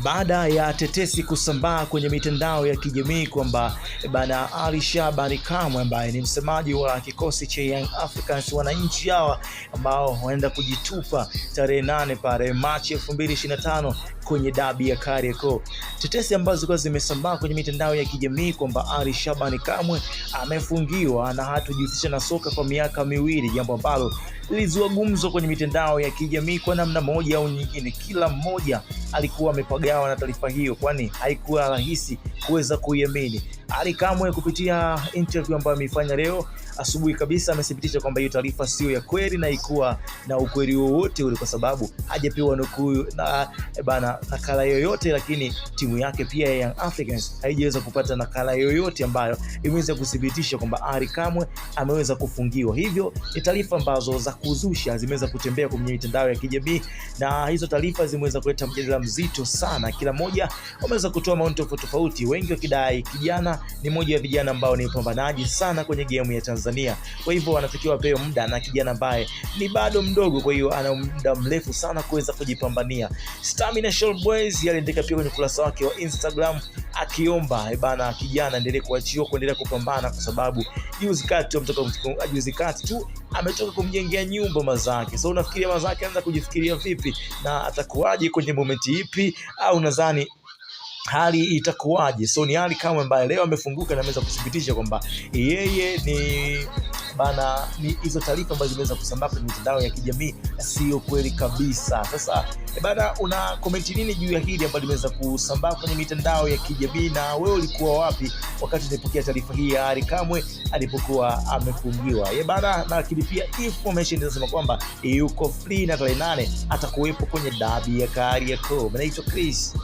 Baada ya tetesi kusambaa kwenye mitandao ya kijamii kwamba bana Ali Shabani Kamwe ambaye ni msemaji wa kikosi cha Young Africans, wananchi hawa ambao waenda kujitupa tarehe 8 pale Machi 2025 kwenye dabi ya Kariakoo. Tetesi ambazo zilikuwa zimesambaa kwenye mitandao ya kijamii kwamba Ali Shabani Kamwe amefungiwa na hatojihusisha na soka kwa miaka miwili, jambo ambalo lilizua gumzo kwenye mitandao ya kijamii kwa namna moja au nyingine. Kila mmoja alikuwa amepagawa na taarifa hiyo, kwani haikuwa rahisi kuweza kuiamini. Ali Kamwe kupitia interview ambayo ameifanya leo asubuhi kabisa amethibitisha kwamba hiyo taarifa sio ya kweli na ikuwa na ukweli wowote ule, kwa sababu hajapewa nukuu na nakala yoyote, lakini timu yake pia ya Young Africans haijaweza kupata nakala yoyote ambayo imeweza kuthibitisha kwamba Ali Kamwe ameweza kufungiwa. Hivyo ni taarifa ambazo za kuzusha zimeweza kutembea kwenye mitandao ya kijamii, na hizo taarifa zimeweza kuleta mjadala mzito sana. Kila mmoja wameweza kutoa maoni tofauti, wengi wakidai kijana ni mmoja wa vijana ambao ni pambanaji sana kwenye game ya Tanzania, kwa hivyo anatakiwa apewe muda, na kijana ambaye ni bado mdogo, kwa hiyo ana muda mrefu sana kuweza kujipambania. Stamina Shell Boys aliandika pia kwenye kurasa wake wa Instagram akiomba kijana endelee kuachiwa kuendelea kupambana, kwa sababu juzi kati tu ametoka kumjengea nyumba mazake. So unafikiria mazake anaanza kujifikiria vipi na atakuwaje kwenye momenti ipi, au nadhani hali itakuwaje? So ni Ali Kamwe ambaye leo amefunguka na ameweza kuthibitisha kwamba yeye ni hizo taarifa ambazo zimeweza kusambaa kwenye mitandao ya kijamii sio kweli kabisa. Sasa una comment nini juu ya hili ambalo limeweza kusambaa kwenye mitandao ya kijamii, na wewe ulikuwa wapi wakati unapokea taarifa hii ya Ali Kamwe alipokuwa amefungiwa? Na pia information inasema kwamba yuko free na tarehe 8 atakuwepo kwenye dabi ya Kariakoo. Naitwa Chris.